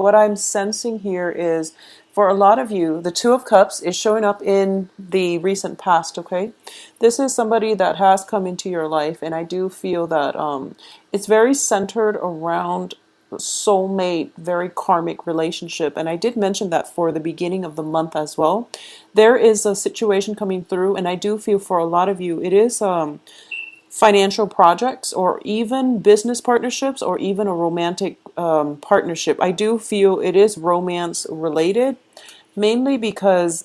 what I'm sensing here is for a lot of you, the Two of Cups is showing up in the recent past, okay? This is somebody that has come into your life, and I do feel that it's very centered around soulmate, very karmic relationship. And I did mention that for the beginning of the month as well. There is a situation coming through, and I do feel for a lot of you, it is financial projects or even business partnerships or even a romantic partnership. I do feel it is romance related, mainly because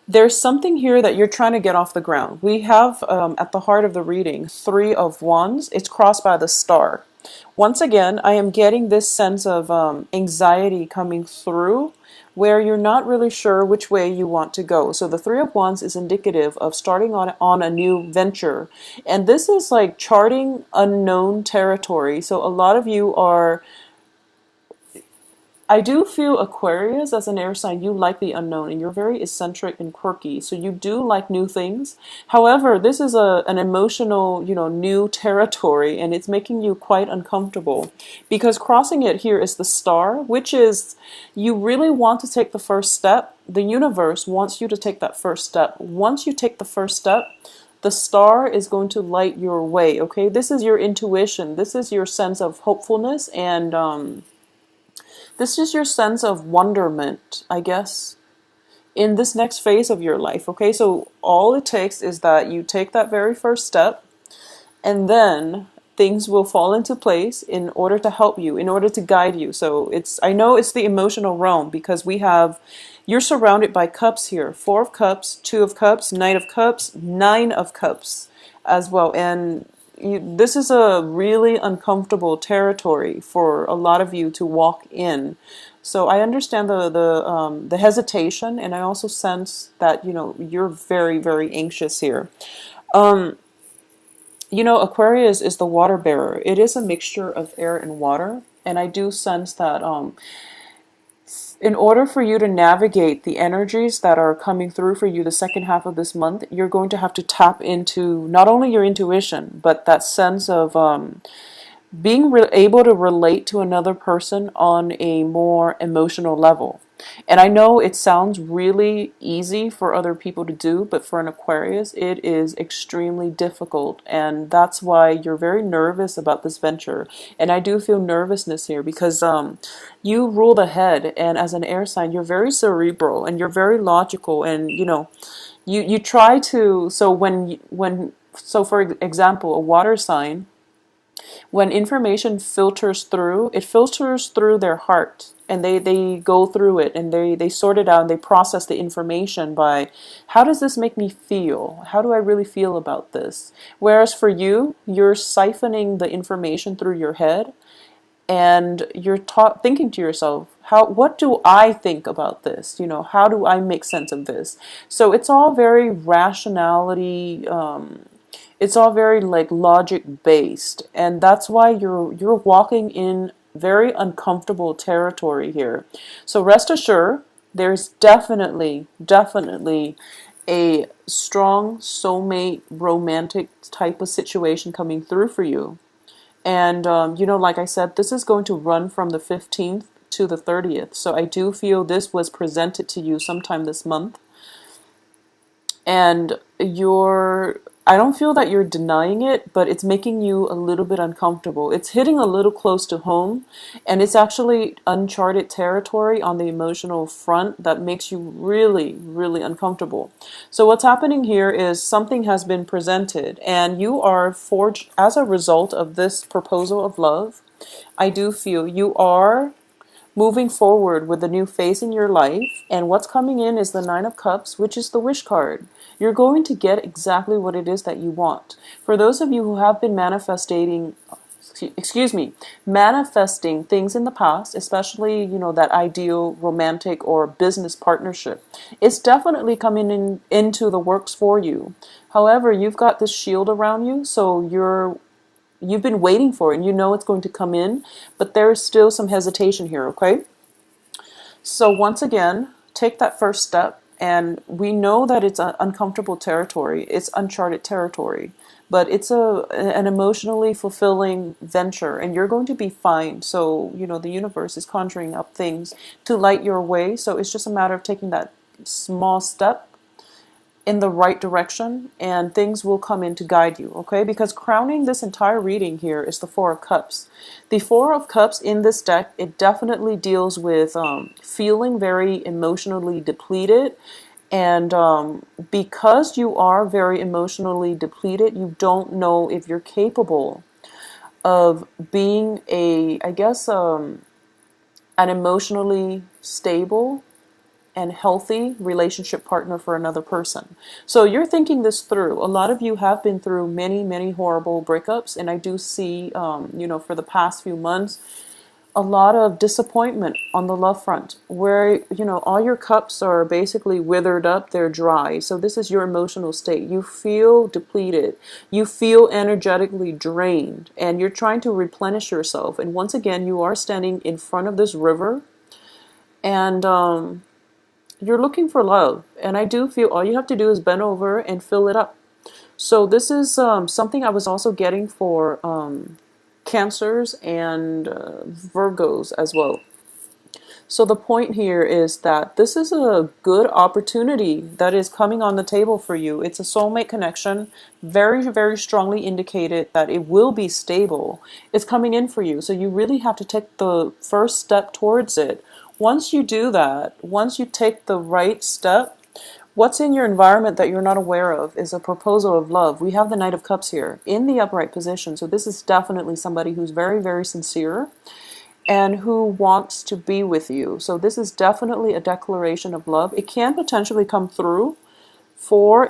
there's something here that you're trying to get off the ground. We have at the heart of the reading, Three of Wands. It's crossed by the star. Once again, I am getting this sense of anxiety coming through where you're not really sure which way you want to go. So the Three of Wands is indicative of starting on a new venture. And this is like charting unknown territory. So a lot of you are, I do feel Aquarius as an air sign, you like the unknown and you're very eccentric and quirky. So you do like new things. However, this is an emotional, new territory, and it's making you quite uncomfortable because crossing it here is the star, which is you really want to take the first step. The universe wants you to take that first step. Once you take the first step, the star is going to light your way. Okay. This is your intuition. This is your sense of hopefulness and, this is your sense of wonderment, I guess, in this next phase of your life. Okay, so all it takes is that you take that very first step, and then things will fall into place in order to help you, in order to guide you. So I know it's the emotional realm because you're surrounded by cups here. Four of Cups, Two of Cups, Knight of Cups, Nine of Cups as well. And this is a really uncomfortable territory for a lot of you to walk in. So I understand the hesitation, and I also sense that you're very, very anxious here. Aquarius is the water bearer. It is a mixture of air and water, and I do sense that in order for you to navigate the energies that are coming through for you the second half of this month, you're going to have to tap into not only your intuition, but that sense of being able to relate to another person on a more emotional level. And I know it sounds really easy for other people to do, but for an Aquarius, it is extremely difficult. And that's why you're very nervous about this venture. And I do feel nervousness here because you rule the head. And as an air sign, you're very cerebral and you're very logical. And, you try to, so for example, a water sign, when information filters through, it filters through their heart, and they go through it and they sort it out and they process the information by how does this make me feel? How do I really feel about this? Whereas for you, you're siphoning the information through your head and you're thinking to yourself, what do I think about this? How do I make sense of this? So it's all very rationality, it's all very like logic based, and that's why you're walking in very uncomfortable territory here. So rest assured, there's definitely a strong soulmate romantic type of situation coming through for you. And like I said, this is going to run from the 15th to the 30th. So I do feel this was presented to you sometime this month, and I don't feel that you're denying it, but it's making you a little bit uncomfortable. It's hitting a little close to home, and it's actually uncharted territory on the emotional front that makes you really, really uncomfortable. So what's happening here is something has been presented, and you are forged as a result of this proposal of love. I do feel you are moving forward with a new phase in your life, and what's coming in is the Nine of Cups, which is the wish card. You're going to get exactly what it is that you want. For those of you who have been manifesting things in the past, especially, that ideal romantic or business partnership, it's definitely coming into the works for you. However, you've got this shield around you, so you've been waiting for it and you know it's going to come in, but there is still some hesitation here, okay? So once again, take that first step, and we know that it's uncomfortable territory. It's uncharted territory. but it's an emotionally fulfilling venture, and you're going to be fine. So, the universe is conjuring up things to light your way. So it's just a matter of taking that small step in the right direction, and things will come in to guide you, okay? Because crowning this entire reading here is the Four of Cups. The Four of Cups in this deck, it definitely deals with feeling very emotionally depleted. And because you are very emotionally depleted, you don't know if you're capable of being I guess, an emotionally stable and healthy relationship partner for another person. So you're thinking this through. A lot of you have been through many, many horrible breakups, and I do see, for the past few months, a lot of disappointment on the love front, where, all your cups are basically withered up, they're dry. So this is your emotional state. You feel depleted, you feel energetically drained, and you're trying to replenish yourself. And once again, you are standing in front of this river, and you're looking for love, and I do feel all you have to do is bend over and fill it up. So this is something I was also getting for Cancers and Virgos as well. So the point here is that this is a good opportunity that is coming on the table for you. It's a soulmate connection, very, very strongly indicated that it will be stable. It's coming in for you. So you really have to take the first step towards it. Once you do that, once you take the right step, what's in your environment that you're not aware of is a proposal of love. We have the Knight of Cups here in the upright position. So this is definitely somebody who's very, very sincere and who wants to be with you. So this is definitely a declaration of love. It can potentially come through from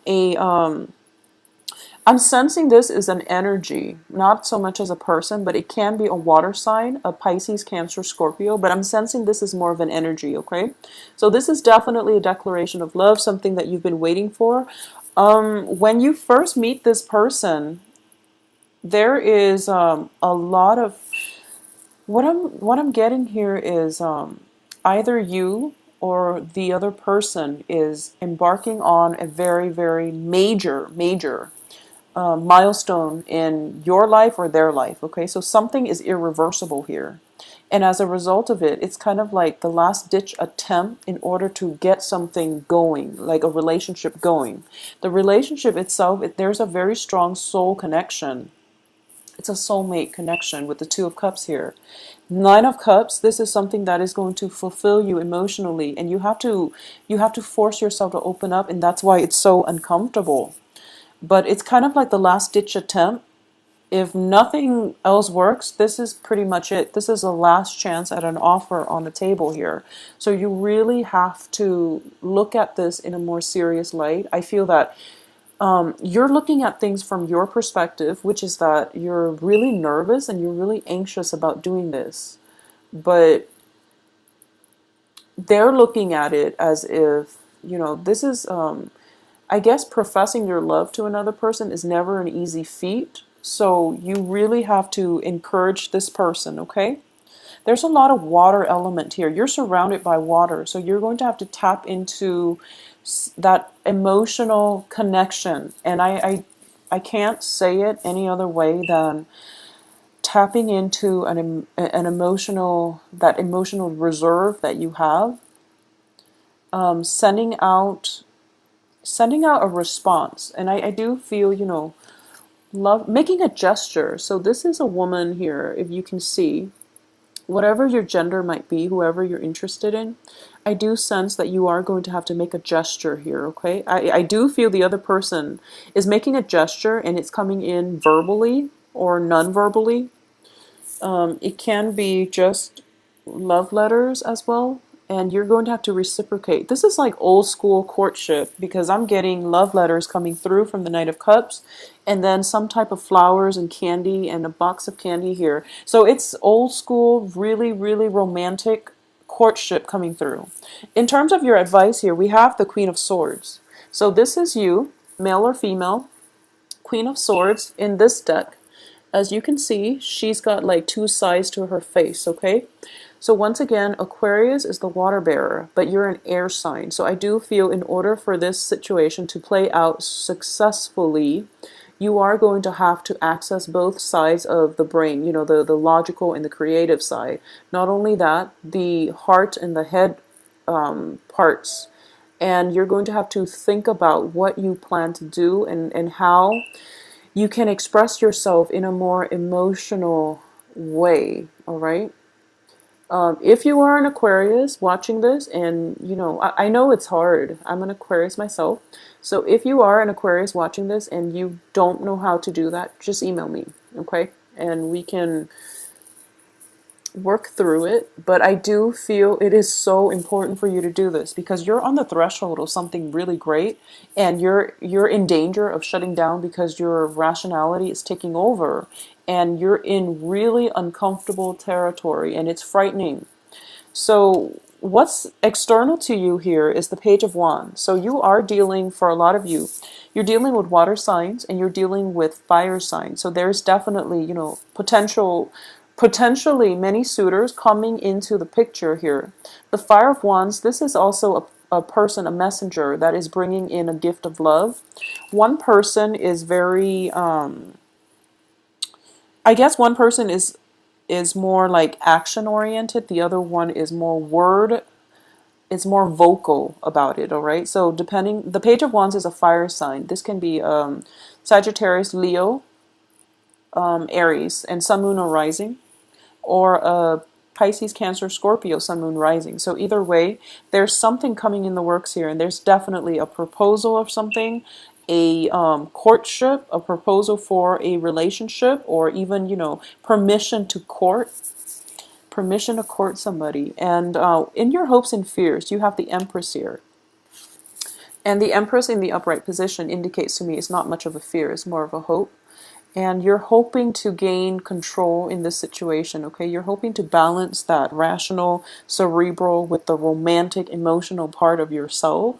a I'm sensing this is an energy, not so much as a person, but it can be a water sign, a Pisces, Cancer, Scorpio, but I'm sensing this is more of an energy, okay? So this is definitely a declaration of love, something that you've been waiting for. When you first meet this person, there is a lot of what I'm getting here is either you or the other person is embarking on a very, very major milestone in your life or their life. Okay, so something is irreversible here. And as a result of it, it's kind of like the last ditch attempt in order to get something going, like a relationship going. The relationship itself, there's a very strong soul connection. It's a soulmate connection with the Two of Cups here. Nine of Cups, this is something that is going to fulfill you emotionally, and you have to force yourself to open up, and that's why it's so uncomfortable. But it's kind of like the last ditch attempt. If nothing else works, this is pretty much it. This is the last chance at an offer on the table here. So you really have to look at this in a more serious light. I feel that you're looking at things from your perspective, which is that you're really nervous and you're really anxious about doing this. But they're looking at it as if, this is, I guess, professing your love to another person is never an easy feat. So you really have to encourage this person, okay? There's a lot of water element here. You're surrounded by water, so you're going to have to tap into that emotional connection. And I can't say it any other way than tapping into an emotional reserve that you have, sending out a response. And I do feel, love, making a gesture. So this is a woman here, if you can see, whatever your gender might be, whoever you're interested in, I do sense that you are going to have to make a gesture here, okay? I do feel the other person is making a gesture, and it's coming in verbally or non-verbally. It can be just love letters as well, and you're going to have to reciprocate. This is like old school courtship, because I'm getting love letters coming through from the Knight of Cups, and then some type of flowers and candy and a box of candy here. So it's old school, really, really romantic courtship coming through. In terms of your advice here, we have the Queen of Swords. So this is you, male or female, Queen of Swords in this deck. As you can see, she's got like two sides to her face, okay? So once again, Aquarius is the water bearer, but you're an air sign. So I do feel in order for this situation to play out successfully, you are going to have to access both sides of the brain, the logical and the creative side. Not only that, the heart and the head parts. And you're going to have to think about what you plan to do and how you can express yourself in a more emotional way, all right? If you are an Aquarius watching this, and I know it's hard. I'm an Aquarius myself. So if you are an Aquarius watching this and you don't know how to do that, just email me, okay? And we can work through it. But I do feel it is so important for you to do this because you're on the threshold of something really great, and you're in danger of shutting down because your rationality is taking over, and you're in really uncomfortable territory, and it's frightening. So what's external to you here is the Page of Wands. So you are dealing, for a lot of you, you're dealing with water signs and you're dealing with fire signs. So there's definitely, potentially many suitors coming into the picture here. The Fire of Wands, this is also a person, a messenger that is bringing in a gift of love. One person is very, I guess one person is more like action oriented. The other one is more word, it's more vocal about it, all right? So depending, the Page of Wands is a fire sign. This can be Sagittarius, Leo, Aries, and Sun, Moon, or Rising, or Pisces, Cancer, Scorpio, Sun, Moon, Rising. So either way, there's something coming in the works here, and there's definitely a proposal of something, a courtship, a proposal for a relationship, or even, permission to court somebody. And in your hopes and fears, you have the Empress here. And the Empress in the upright position indicates to me it's not much of a fear, it's more of a hope. And you're hoping to gain control in this situation, okay? You're hoping to balance that rational, cerebral with the romantic, emotional part of yourself.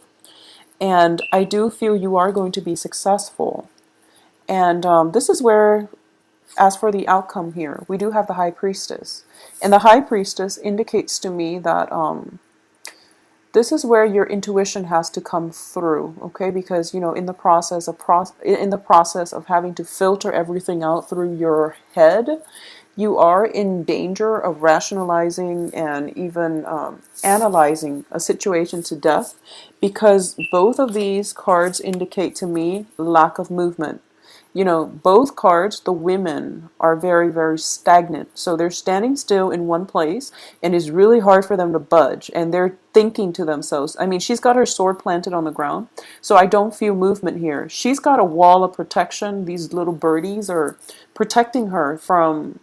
And I do feel you are going to be successful. And this is where, as for the outcome here, we do have the High Priestess. And the High Priestess indicates to me that this is where your intuition has to come through, okay? Because in the process of having to filter everything out through your head, you are in danger of rationalizing and even analyzing a situation to death, because both of these cards indicate to me lack of movement. Both cards, the women are very, very stagnant. So they're standing still in one place, and it's really hard for them to budge. And they're thinking to themselves, I mean, she's got her sword planted on the ground, so I don't feel movement here. She's got a wall of protection. These little birdies are protecting her from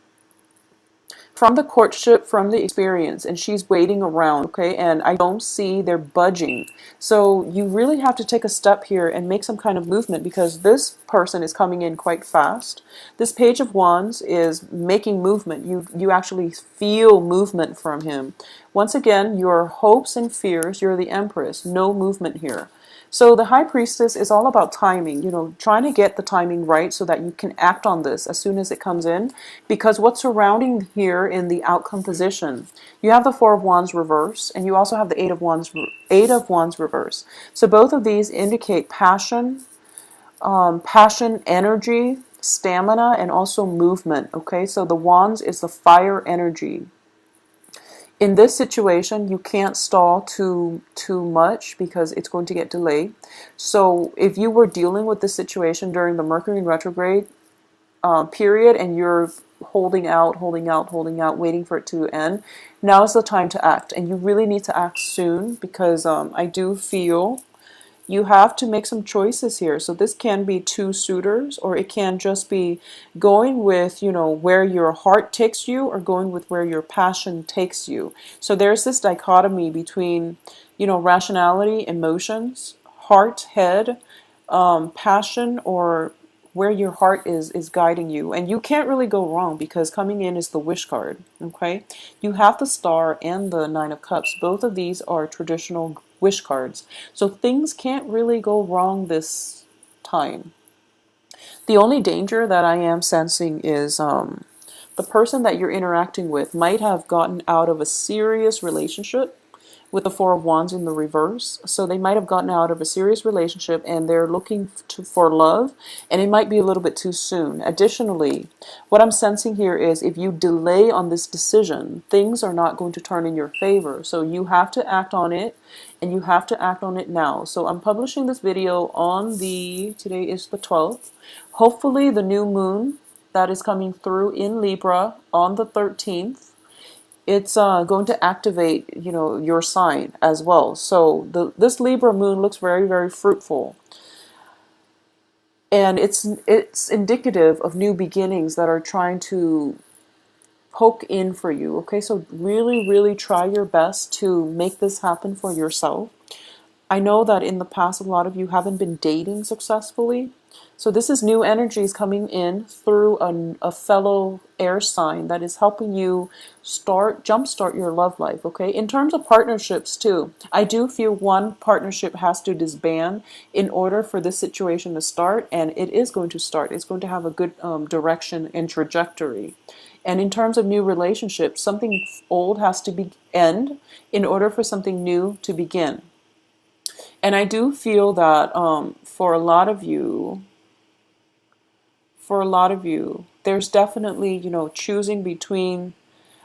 the courtship, from the experience, and she's waiting around, okay? And I don't see they're budging. So you really have to take a step here and make some kind of movement, because this person is coming in quite fast. This Page of Wands is making movement. You actually feel movement from him. Once again, your hopes and fears, you're the Empress, no movement here. So the High Priestess is all about timing, trying to get the timing right so that you can act on this as soon as it comes in. Because what's surrounding here in the outcome position, you have the Four of Wands reverse, and you also have the Eight of Wands reverse. So both of these indicate passion, energy, stamina, and also movement, okay? So the Wands is the fire energy. In this situation, you can't stall too much because it's going to get delayed. So if you were dealing with this situation during the Mercury in retrograde period, and you're holding out, waiting for it to end, now is the time to act. And you really need to act soon, because I do feel you have to make some choices here. So this can be two suitors, or it can just be going with, where your heart takes you, or going with where your passion takes you. So there's this dichotomy between, rationality, emotions, heart, head, passion, or where your heart is guiding you. And you can't really go wrong, because coming in is the Wish card, okay? You have the Star and the Nine of Cups. Both of these are traditional wish cards. So things can't really go wrong this time. The only danger that I am sensing is the person that you're interacting with might have gotten out of a serious relationship with the Four of Wands in the reverse. So they might have gotten out of a serious relationship and they're looking for love, and it might be a little bit too soon. Additionally, what I'm sensing here is if you delay on this decision, things are not going to turn in your favor. So you have to act on it, and you have to act on it now. So I'm publishing this video on today is the 12th. Hopefully the new moon that is coming through in Libra on the 13th, it's going to activate, your sign as well. So this Libra moon looks very, very fruitful, and it's indicative of new beginnings that are trying to poke in for you. Okay, so really, really try your best to make this happen for yourself. I know that in the past, a lot of you haven't been dating successfully. So this is new energies coming in through a fellow air sign that is helping you jumpstart your love life, okay? In terms of partnerships too, I do feel one partnership has to disband in order for this situation to start, and it is going to start. It's going to have a good direction and trajectory. And in terms of new relationships, something old has to end in order for something new to begin. And I do feel that for a lot of you, there's definitely, choosing between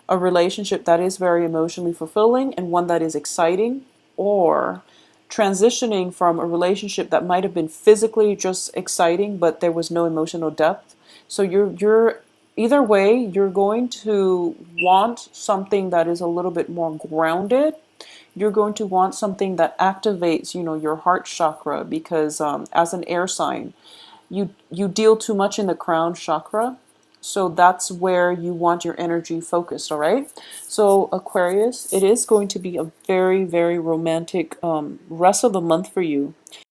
a relationship that is very emotionally fulfilling and one that is exciting, or transitioning from a relationship that might have been physically just exciting, but there was no emotional depth. So you're either way, you're going to want something that is a little bit more grounded. You're going to want something that activates, your heart chakra, because as an air sign, you deal too much in the crown chakra. So that's where you want your energy focused, all right? So Aquarius, it is going to be a very, very romantic rest of the month for you.